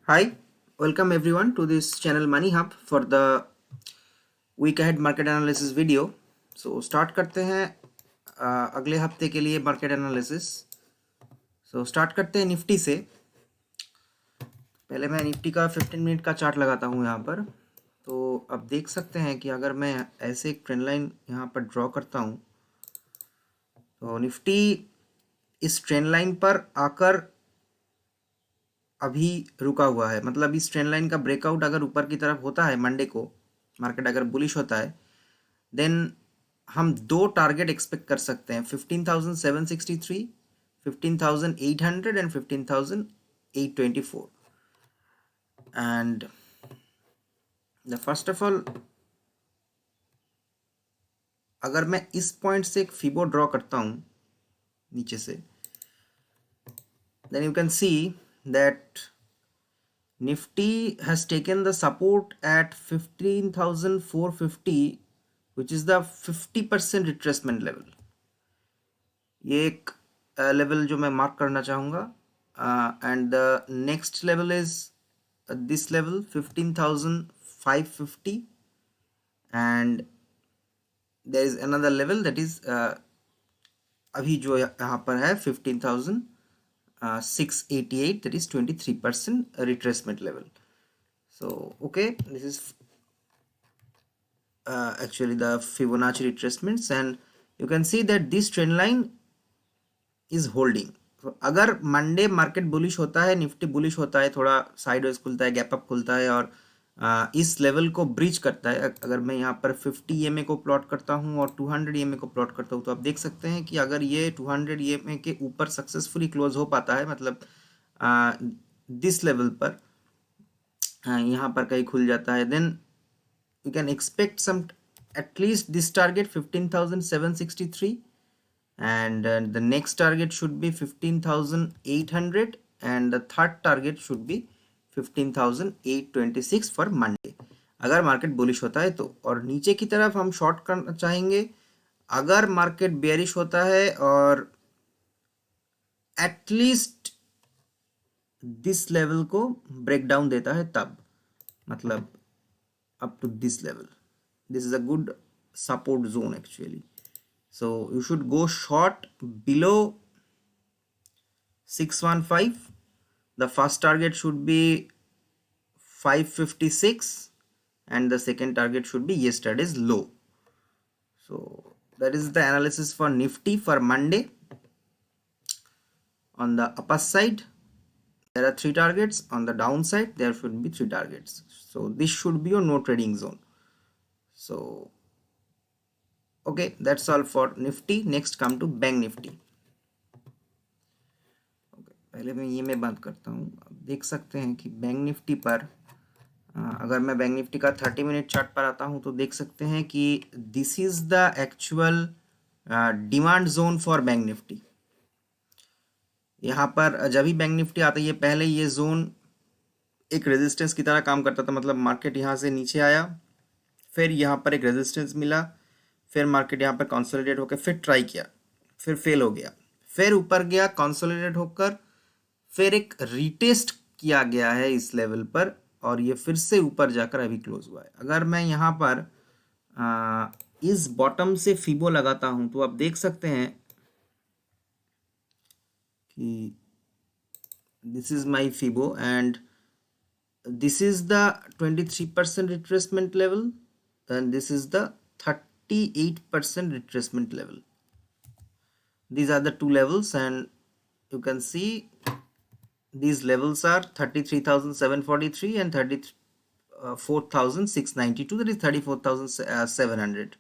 Hi, welcome everyone to this channel Money Hub for the week ahead market analysis video. So start करते हैं अगले हफ्ते के लिए मार्केट एनालिसिस. So स्टार्ट करते हैं निफ्टी से. पहले मैं निफ्टी का 15 मिनट का चार्ट लगाता हूँ यहाँ पर. तो अब देख सकते हैं कि अगर मैं ऐसे एक ट्रेंड लाइन यहाँ पर ड्रॉ करता हूँ तो निफ्टी इस ट्रेंड लाइन पर आकर अभी रुका हुआ है. मतलब इस ट्रेंड लाइन का ब्रेकआउट अगर ऊपर की तरफ होता है मंडे को, मार्केट अगर बुलिश होता है, देन हम दो टारगेट एक्सपेक्ट कर सकते हैं. 15,763, 15,800 and 15,824. And the first of all, अगर मैं इस पॉइंट से एक फिबो ड्रॉ करता हूँ नीचे से, then you can see that Nifty has taken the support at 15,450, which is the 50% retracement level. ये एक लेवल जो मैं मार्क करना चाहूँगा. And the next level is this level 15,550 and there is another level that is अभी जो यहाँ पर है 15,688, that is 23% retracement level. So okay, this is actually the Fibonacci retracements, and you can see that this trend line is holding. So अगर Monday market bullish होता है, Nifty bullish होता है, थोड़ा साइडवेज खुलता है, गैप अप खुलता है और इस लेवल को ब्रीच करता है. अगर मैं यहाँ पर 50 EMA को प्लॉट करता हूँ और 200 EMA को प्लॉट करता हूँ, तो आप देख सकते हैं कि अगर ये 200 EMA के ऊपर सक्सेसफुली क्लोज हो पाता है, मतलब दिस लेवल पर यहाँ पर कहीं खुल जाता है, then you can expect some at least this target 15,763, and the next target should be 15,800, and the third target should be 15,826 for Monday अगर मार्केट बुलिश होता है तो. और नीचे की तरफ हम शॉर्ट करना चाहेंगे अगर मार्केट बेयरिश होता है और एटलीस्ट दिस लेवल को ब्रेक डाउन देता है, तब मतलब up to this level. This is a good support zone actually. So you should go short below 615. The first target should be 556 and the second target should be yesterday's low. So that is the analysis for Nifty for Monday. On the upper side there are 3 targets, on the downside there should be 3 targets. So this should be your no trading zone. So okay, that's all for Nifty. Next come to Bank Nifty. Okay, पहले मैं ये मैं बंद करता हूँ. अब देख सकते हैं कि बैंक निफ्टी पर अगर मैं बैंक निफ्टी का 30 मिनट चार्ट पर आता हूँ तो देख सकते हैं कि this is the actual demand zone for bank Nifty. यहाँ पर जब भी बैंक निफ्टी आता है, पहले ये जोन एक रेजिस्टेंस की तरह काम करता था. मतलब मार्केट यहाँ से नीचे आया, फिर यहाँ पर एक रेजिस्टेंस मिला, फिर मार्केट यहाँ पर कंसोलिडेट होकर फिर ट्राई किया, फिर फेल हो गया, फिर ऊपर गया कंसोलिडेट होकर, फिर एक रीटेस्ट किया गया है इस लेवल पर और ये फिर से ऊपर जाकर अभी क्लोज हुआ है. अगर मैं यहाँ पर इस बॉटम से फिबो लगाता हूँ तो आप देख सकते हैं कि this is my fibo and this is the 23% retracement level and this is the 38% retracement level. These are the two levels and you can see these levels are 33,743 and 34,692, that is 34,700.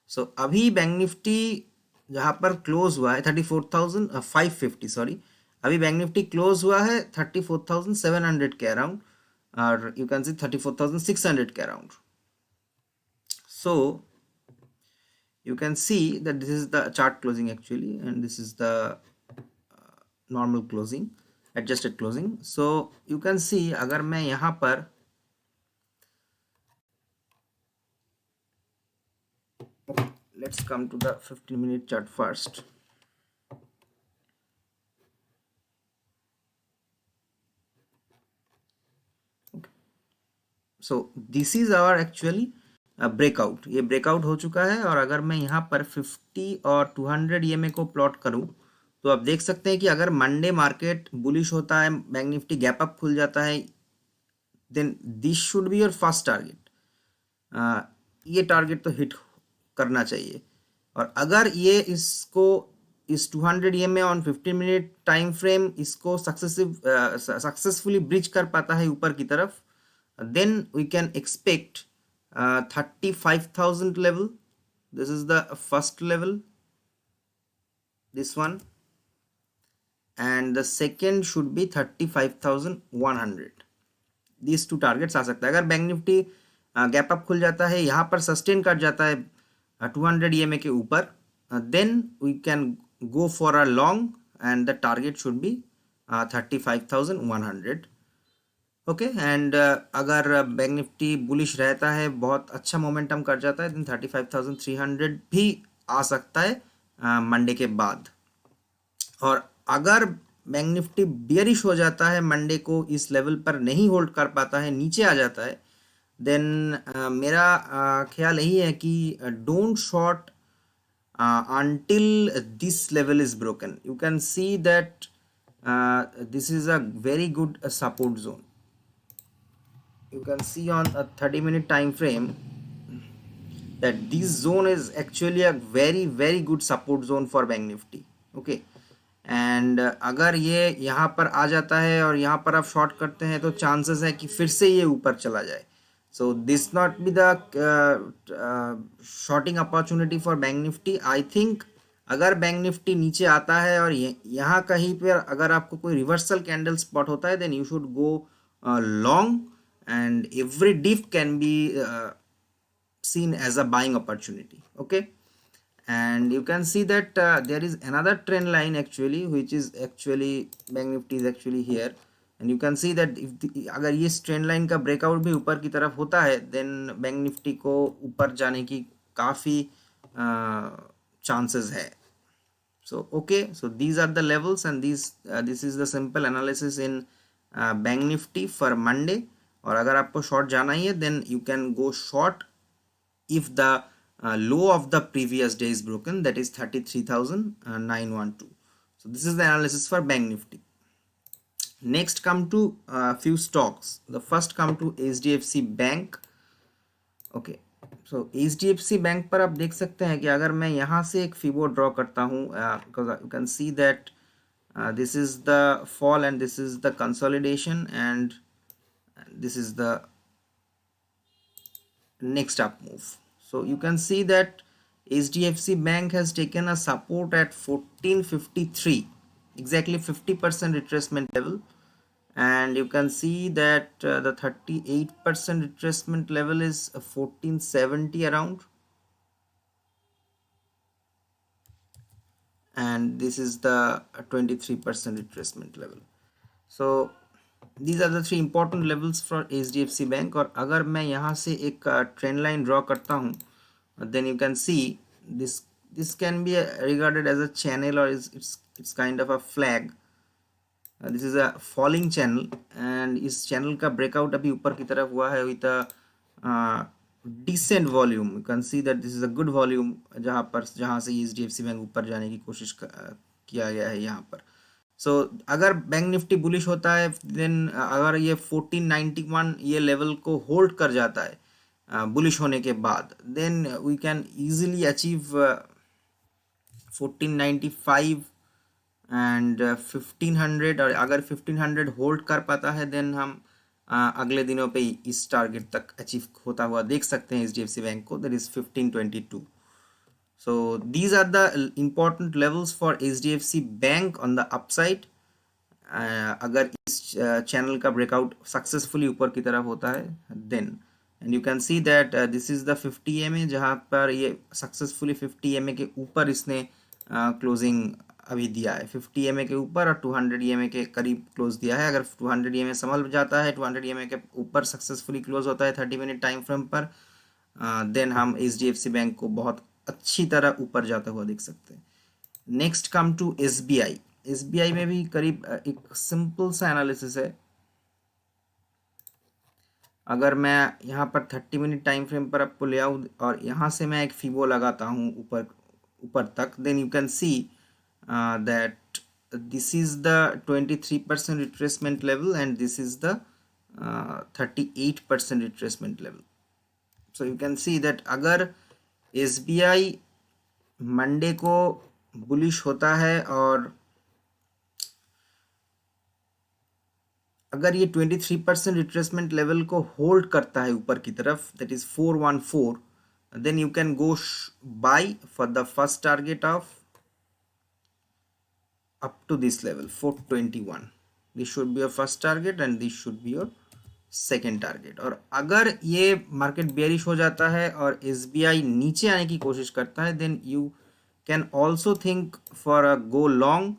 so अभी bank Nifty जहाँ पर close हुआ है 34,550, sorry, अभी bank Nifty close हुआ है 34,700 के around, or you can see 34,600 के around. So you can see that this is the chart closing actually and this is the normal closing, adjusted closing. So you can see अगर मैं यहाँ पर let's come to the 15-minute chart first. So this is our actually breakout, ये breakout हो चुका है। और अगर मैं यहाँ पर 50 और 200 ईएमए को प्लॉट करूँ तो आप देख सकते हैं कि अगर मंडे मार्केट बुलिश होता है, बैंक निफ्टी गैप अप खुल जाता है, then this should be your first target. ये टारगेट तो हिट करना चाहिए। और अगर ये इसको इस 200 EMA on 15 minute time frame इसको सक्सेसफुली ब्रिज कर पाता है ऊपर की तरफ, then we can expect 35,000 level. This is the first level, this one, and the second should be 35,100. These two targets आ सकता है। अगर बैंक निफ्टी गैप अप खुल जाता है, यहाँ पर सस्टेन कर जाता है 200 ईएमए के ऊपर, then we can go for a long and the target should be 35,100। Okay, and अगर बैंक निफ्टी बुलिश रहता है, बहुत अच्छा मोमेंटम कर जाता है, देन 35,300 भी आ सकता है मंडे के बाद। और अगर बैंक निफ्टी बियरिश हो जाता है, मंडे को इस लेवल पर नहीं होल्ड कर पाता है, नीचे आ जाता है, देन मेरा ख्याल यही है कि don't short until this level is broken. You can see that this is a very good support zone. You can see on a 30-minute time frame that this zone is actually a very good support zone for bank Nifty. Okay, and अगर ये यहाँ पर आ जाता है और यहाँ पर आप शॉर्ट करते हैं तो चांसेस है कि फिर से ये ऊपर चला जाए। So this not be the shorting opportunity for bank Nifty. I think अगर बैंक निफ्टी नीचे आता है और यहाँ कहीं पर अगर आपको कोई रिवर्सल कैंडल स्पॉट होता है, then you should go long, and every dip can be seen as a buying opportunity. Okay, and you can see that there is another trend line actually, which is actually bank nifty is actually here, and you can see that if अगर ये trend line का breakout भी ऊपर की तरफ होता है, then bank Nifty को ऊपर जाने की काफ़ी chances है। So okay, so these are the levels, and this is the simple analysis in bank nifty for Monday। और अगर आपको शॉर्ट जाना ही है, then you can go short if the low of the previous day is broken, that is 33,912. So this is the analysis for bank nifty. Next come to few stocks. The first come to HDFC Bank. Okay, so HDFC Bank पर आप देख सकते हैं कि अगर मैं यहाँ से एक फिबो ड्रॉ करता हूँ, because you can see that this is the fall and this is the consolidation and this is the next up move. So you can see that HDFC Bank has taken a support at 1453, exactly 50% retracement level, and you can see that the 38% retracement level is 1470 around, and this is the 23% retracement level. So these are the three important levels for HDFC Bank। और अगर मैं यहाँ से एक trend line draw करता हूँ, then you can see this can be regarded as a channel, or it's kind of a flag। this is a falling channel, and इस channel का breakout अभी ऊपर की तरफ हुआ है with a decent volume। you can see that this is a good volume जहाँ से HDFC बैंक ऊपर जाने की कोशिश किया गया है यहाँ पर। सो अगर बैंक निफ्टी बुलिश होता है, देन अगर ये 1491 ये लेवल को होल्ड कर जाता है बुलिश होने के बाद, then we can easily achieve 1495 and 1500। और अगर 1500 होल्ड कर पाता है, देन हम अगले दिनों पे इस टारगेट तक अचीव होता हुआ देख सकते हैं HDFC बैंक को, that is 1522। So these are the important levels for HDFC Bank on the upside। अगर इस चैनल का ब्रेकआउट सक्सेसफुली ऊपर की तरफ होता है, then and you can see that this is the 50 EMA, जहाँ पर ये सक्सेसफुली 50 EMA के ऊपर इसने क्लोजिंग अभी दिया है। 50 EMA के ऊपर और 200 EMA के करीब क्लोज दिया है। अगर 200 EMA संभल जाता है, 200 EMA के ऊपर सक्सेसफुली क्लोज होता है 30 मिनट टाइम फ्रेम पर, देन हम HDFC बैंक को बहुत अच्छी तरह ऊपर जाता हुआ देख सकते हैं। Next come to SBI। SBI में भी करीब एक सिंपल सा एनालिसिस है। अगर मैं यहाँ पर 30 मिनट टाइम फ्रेम पर आपको ले आऊँ और यहाँ से मैं एक फीबो लगाता हूँ ऊपर ऊपर तक, then you can see that this is the 23% retracement level and this is the 38% retracement level. So you can see that अगर SBI मंडे को बुलिश होता है और अगर ये 23% रिट्रेसमेंट लेवल को होल्ड करता है ऊपर की तरफ, that is 414, then you can go buy for the first target of up to this level 421. This should be your first target and this should be your second target. और अगर ये market bearish हो जाता है और SBI नीचे आने की कोशिश करता है, then you can also think for a go long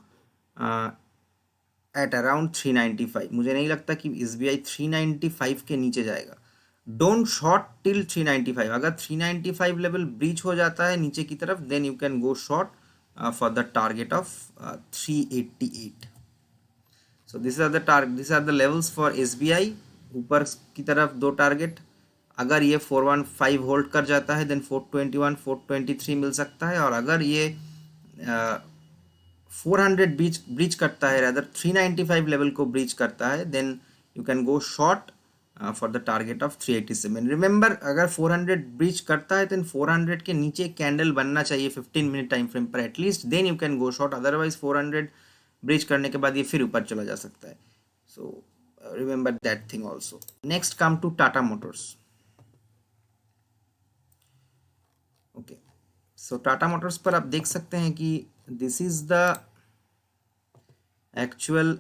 at around 395. मुझे नहीं लगता कि SBI 395 के नीचे जाएगा. Don't short till 395. अगर 395 लेवल ब्रीच हो जाता है नीचे की तरफ, then you can go short for the target of 388. So this are the levels for SBI. ऊपर की तरफ दो टारगेट, अगर ये 415 होल्ड कर जाता है देन 421 423 मिल सकता है. और अगर ये 400 ब्रीच करता है, रादर 395 लेवल को ब्रीच करता है, then you can go short for the target of 387. Remember, अगर 400 ब्रीच करता है देन 400 के नीचे कैंडल बनना चाहिए 15 मिनट टाइम फ्रेम पर at least, then you can go short. Otherwise 400 breach करने के बाद ये फिर ऊपर चला जा सकता है. सो remember that thing also. Next come to Tata Motors. Okay, so Tata Motors पर आप देख सकते हैं कि this is the actual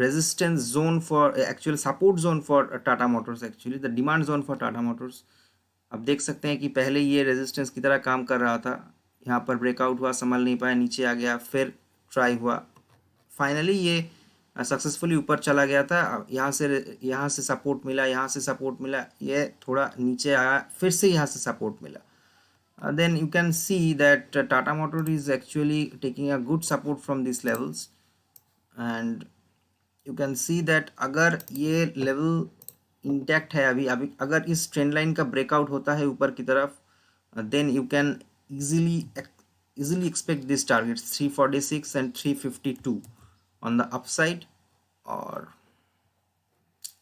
resistance zone for actual support zone for Tata Motors, actually the demand zone for Tata Motors. आप देख सकते हैं कि पहले ये रेजिस्टेंस की तरह काम कर रहा था, यहाँ पर ब्रेकआउट हुआ, संभल नहीं पाया, नीचे आ गया, फिर ट्राई हुआ, फाइनली ये सक्सेसफुली ऊपर चला गया था. यहाँ से सपोर्ट मिला, यहाँ से सपोर्ट मिला, ये थोड़ा नीचे आया, फिर से यहाँ से सपोर्ट मिला. Then you can see that Tata Motor is actually taking a good support from these levels, and you can see that अगर ये लेवल इंटैक्ट है अभी अगर इस ट्रेंड लाइन का ब्रेकआउट होता है ऊपर की तरफ, then you can easily expect these targets 346 and 352 on the upside. और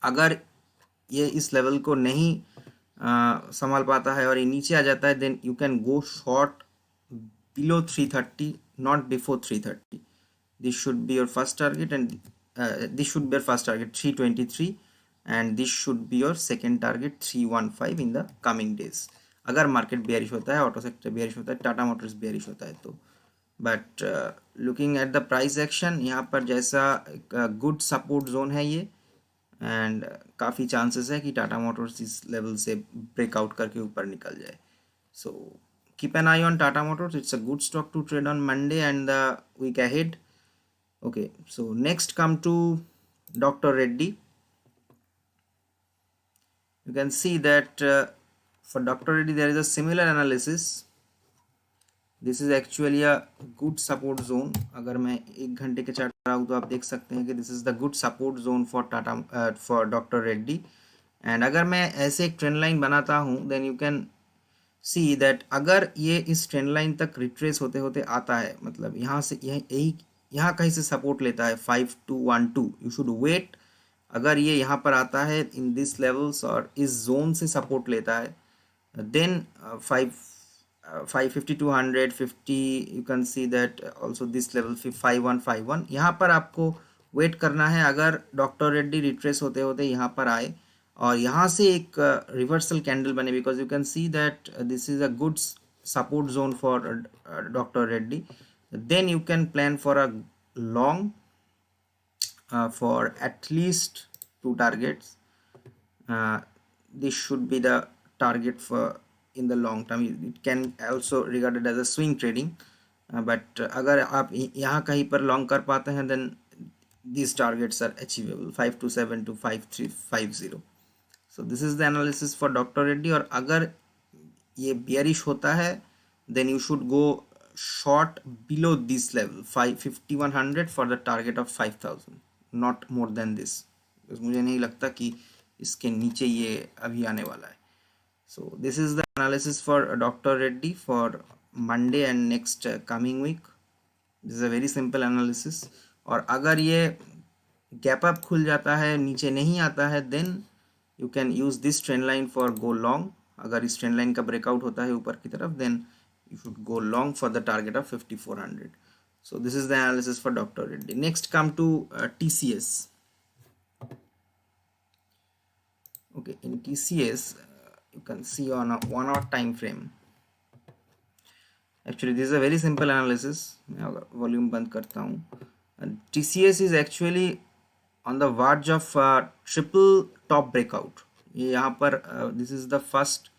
अगर ये इस लेवल को नहीं संभाल पाता है और ये नीचे आ जाता है, then you can go short below 330, not before 330. This should be your first target and this should be your first target 323 and this should be your second target 315 in the coming days. अगर market bearish होता है, auto sector bearish होता है, Tata Motors bearish होता है तो. But looking at the price action, यहाँ पर जैसा गुड सपोर्ट जोन है ये, एंड काफ़ी चांसेस है कि टाटा मोटर्स इस लेवल से ब्रेकआउट करके ऊपर निकल जाए. So keep an eye on Tata Motors. It's a good stock to trade on Monday and the week ahead. Okay, so next come to Dr. Reddy. You can see that for Dr. Reddy there is a similar analysis. This is actually a good support zone. अगर मैं एक घंटे के chart पर आऊँ तो आप देख सकते हैं कि this is the good support zone for doctor Reddy. And अगर मैं ऐसे एक ट्रेंड लाइन बनाता हूँ, then you can see that अगर ये इस ट्रेंड लाइन तक रिट्रेस होते होते आता है, मतलब यहाँ से यहाँ कहीं से सपोर्ट लेता है 5212, यू शुड वेट. अगर ये यहाँ पर आता है इन दिस लेवल्स और इस जोन से सपोर्ट लेता है, then 550 to 150, you can see that also this level 5151, यहाँ पर आपको वेट करना है. अगर डॉक्टर रेड्डी रिट्रेस होते होते यहाँ पर आए और यहाँ से एक रिवर्सल कैंडल बने, because you can see that this is a good support zone for doctor Reddy, then you can plan for a long for at least two targets. This should be the target for in the long term. It can also regarded as a swing trading, but अगर आप यहाँ कहीं पर long कर पाते हैं, then these targets are achievable 527 to 5350. So this is the analysis for Dr. Reddy. और अगर ये bearish होता है, then you should go short below this level 5100 for the target of 5000, not more than this, because मुझे नहीं लगता कि इसके नीचे ये अभी आने वाला है. So this is the analysis for Dr. Reddy for Monday and next coming week. This is a very simple analysis. और अगर ये गैप अप खुल जाता है, नीचे नहीं आता है, then you can use this trend line for go long. अगर इस ट्रेंड लाइन का ब्रेकआउट होता है ऊपर की तरफ, then you should go long for the target of 5400. So this is the analysis for Dr. Reddy. Next come to TCS. Okay, in TCS you can see on a 1 hour time frame. Actually this is a very simple analysis. मैं अगर volume बंद करता हूँ, TCS is actually on the verge of triple top breakout. ये यहाँ पर this is the first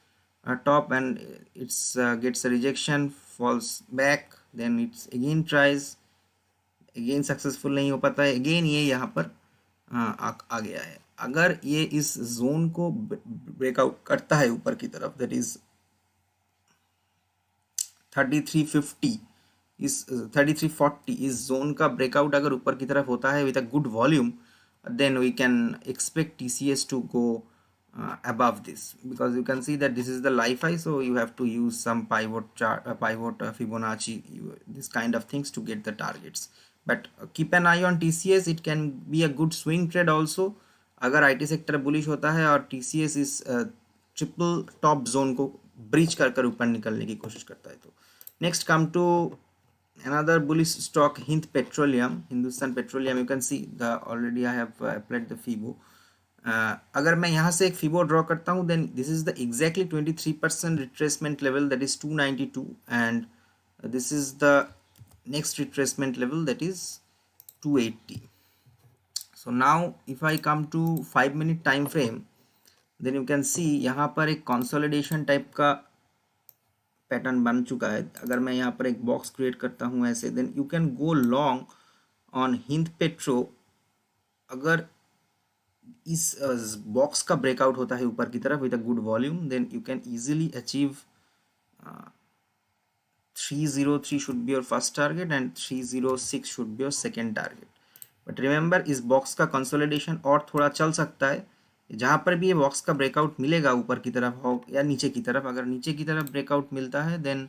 top and it's gets a rejection, falls back, then it's again tries, again successful नहीं हो पाता है, again ये यहाँ पर आ गया है. अगर ये इस जोन को ब्रेकआउट करता है ऊपर की तरफ, that is 3350 इस 3340 इस जोन का ब्रेकआउट अगर ऊपर की तरफ होता है with a good volume, then we can expect TCS to go above this, because you can see that this is the life high, so you have to use some pivot chart, Fibonacci, this kind of things to get the targets. But keep an eye on TCS. It can be a good swing trade also अगर IT sector bullish होता है और TCS इस triple top zone को breach कर ऊपर निकलने की कोशिश करता है. तो next come to another bullish stock, Hind Petroleum, Hindustan Petroleum. You can see the already I have applied the FIBO. अगर मैं यहाँ से एक FIBO ड्रॉ करता हूँ, then this is the exactly 23% retracement level, that is 292, and this is the next retracement level, that is 280. So now if I come to 5-minute time frame, then you can see यहाँ पर एक consolidation type का pattern बन चुका है. अगर मैं यहाँ पर एक बॉक्स क्रिएट करता हूँ ऐसे, then you can go long on Hind Petro. अगर इस बॉक्स का ब्रेकआउट होता है ऊपर की तरफ with a good volume, then you can easily achieve 303 should be your first target and 306 should be your second target. But remember, इस box का कंसोलिडेशन और थोड़ा चल सकता है. जहाँ पर भी ये बॉक्स का ब्रेकआउट मिलेगा ऊपर की तरफ हो या नीचे की तरफ, अगर नीचे की तरफ ब्रेकआउट मिलता है, then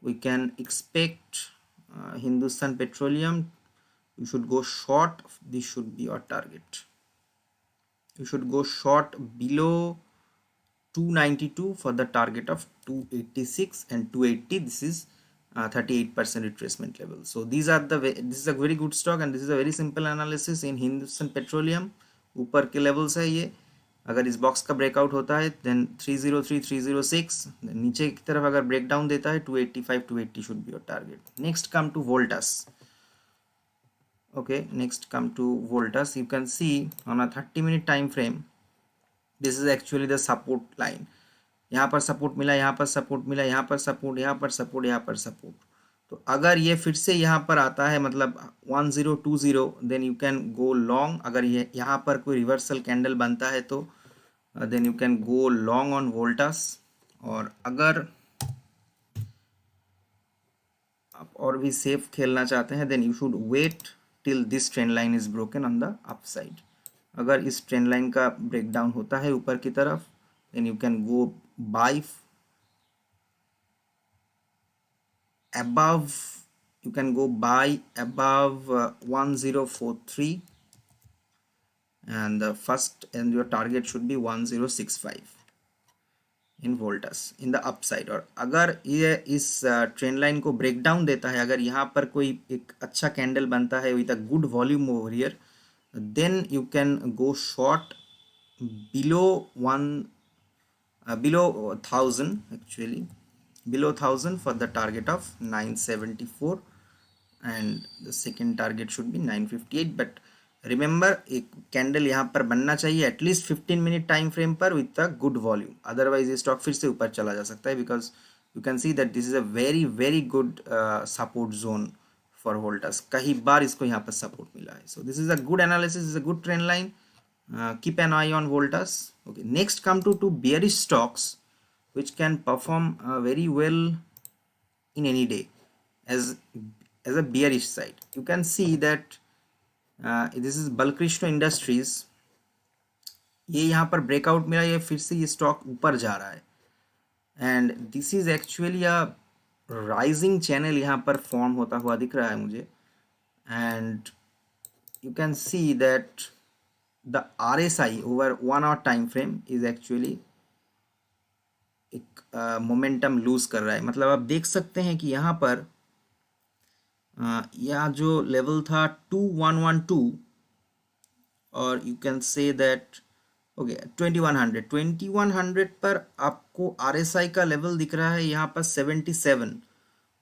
we can expect Hindustan Petroleum, you should go short. This should be your target. You should go short below 292 for the target of 286 and 280. This is 38% retracement level. So these are this is a very good stock and this is a very simple analysis in Hindustan Petroleum. ऊपर के levels है ये. अगर इस box का breakout होता है, then 303 306, नीचे की तरफ अगर ब्रेकडाउन देता है 285 280 should be your target. Next come to Voltas. Okay, next come to Voltas. You can see on a 30-minute time frame, this is actually the support line. यहाँ पर सपोर्ट मिला, यहाँ पर सपोर्ट मिला, यहाँ पर सपोर्ट, यहाँ पर सपोर्ट, यहाँ पर सपोर्ट. तो अगर ये फिर से यहाँ पर आता है, मतलब 1020, then you can go long. अगर ये यहाँ पर कोई रिवर्सल कैंडल बनता है तो then you can go long on Voltas. और अगर आप और भी सेफ खेलना चाहते हैं, then you should wait till this trend line is broken on the upside. अगर इस ट्रेंड लाइन का ब्रेकडाउन होता है ऊपर की तरफ, then you can go buy above, you can go buy above 1043, and the first and your target should be 1065 in Voltas in the upside. और अगर ये इस ट्रेंड लाइन को ब्रेक डाउन देता है, अगर यहाँ पर कोई एक अच्छा कैंडल बनता है with a good volume over here, then you can go short below 1000, actually below 1000 for the target of 974, and the second target should be 958. but remember, एक कैंडल यहाँ पर बनना चाहिए एटलीस्ट 15-minute टाइम फ्रेम पर with a good volume, otherwise ये stock फिर से ऊपर चला जा सकता है, because you can see that this is a very very good support zone for Voltas. कई बार इसको यहाँ पर सपोर्ट मिला है. सो this is a good analysis, is a good trend line. Keep an eye on Voltas. Okay, next come to bearish stocks which can perform very well in any day as a bearish side. You can see that this is Balkrishna Industries. ये यहाँ पर breakout मिला, ये फिर से ये stock ऊपर जा रहा है and this is actually a rising channel यहाँ पर फॉर्म होता हुआ दिख रहा है मुझे and you can see that the RSI over 1 hour time frame is actually एक मोमेंटम लूज कर रहा है। मतलब आप देख सकते हैं कि यहाँ पर यह जो लेवल था 2112 और you can say that okay 2100 पर आपको RSI का लेवल दिख रहा है यहाँ पर 77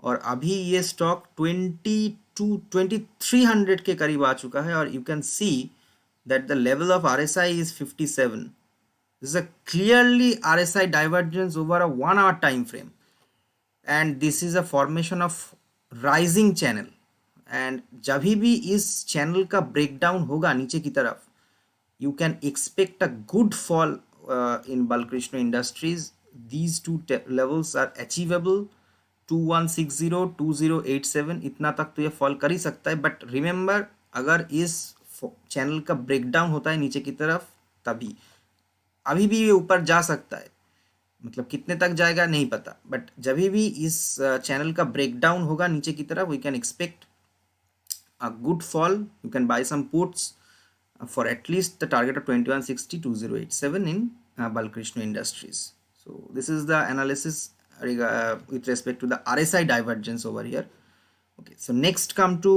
और अभी ये स्टॉक 2300 के करीब आ चुका है और you can C that the level of RSI is 57. This is a clearly RSI divergence over a 1 hour time frame and this is a formation of rising channel and जब भी इस चैनल का breakdown होगा नीचे की तरफ you can expect a good fall in Balkrishna Industries. These two levels are achievable 2160 2087 इतना तक तो ये फॉल कर ही सकता है बट रिमेंबर अगर इस चैनल का ब्रेकडाउन होता है नीचे की तरफ तभी अभी भी ये ऊपर जा सकता है मतलब कितने तक जाएगा नहीं पता बट जब भी इस चैनल का ब्रेकडाउन होगा नीचे की तरफ we can expect a good fall you can buy some puts for at least the target of 2160 2087 in Balkrishna Industries. So this is the analysis with respect to the RSI divergence over here. Okay, so next come to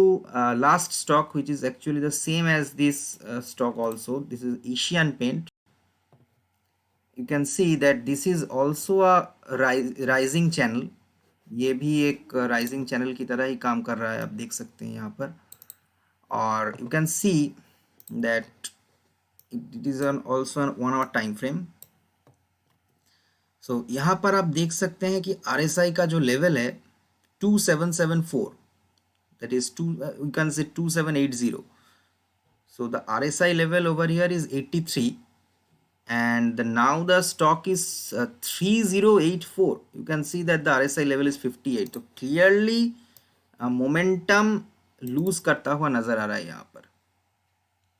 last stock which is actually the same as this stock also. This is Asian Paint. You can see that this is also a rising channel. ये भी एक rising channel की तरह ही काम कर रहा है, आप देख सकते हैं यहाँ पर और you can see that it is also an 1 hour time frame. So यहाँ पर आप देख सकते हैं कि RSI का जो लेवल है 2774 that is you can say 2780. So the RSI level over here is 83 and now the stock is 3084. You can see that the RSI level is 58. तो clearly momentum lose करता हुआ नजर आ रहा है यहाँ पर.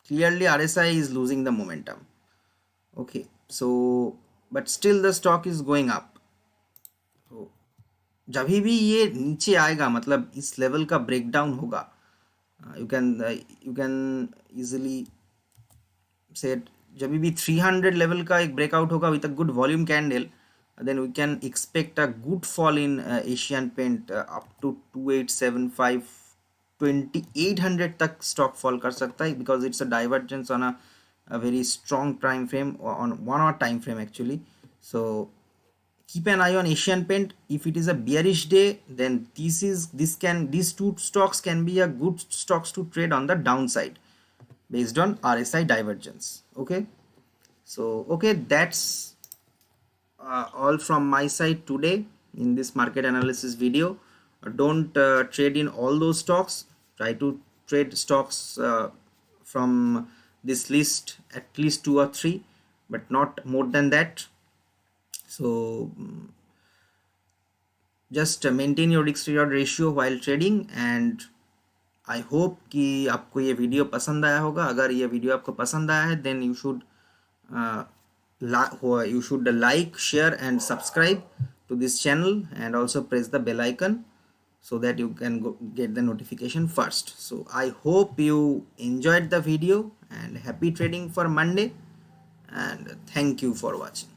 Clearly RSI is losing the momentum. Okay, so but still the stock is going up. So जब भी ये नीचे आएगा मतलब इस लेवल का ब्रेकडाउन होगा you can easily say जब भी 300 लेवल का एक ब्रेकआउट होगा with a good volume candle then we can expect a good fall in Asian Paint up to 2875 2800 तक स्टॉक फॉल कर सकता है because it's a divergence on a very strong time frame or on 1 hour time frame actually. So keep an eye on Asian Paint. If it is a bearish day then these two stocks can be a good stocks to trade on the downside based on RSI divergence. Okay, so okay, that's all from my side today in this market analysis video. Don't trade in all those stocks. Try to trade stocks from this list at least 2 or 3 but not more than that. So just maintain your risk reward ratio while trading and I hope कि आपको ये video पसंद आया होगा. अगर ये video आपको पसंद आया है then you should like, share and subscribe to this channel and also press the bell icon so that you can get the notification first. So I hope you enjoyed the video and happy trading for Monday and thank you for watching.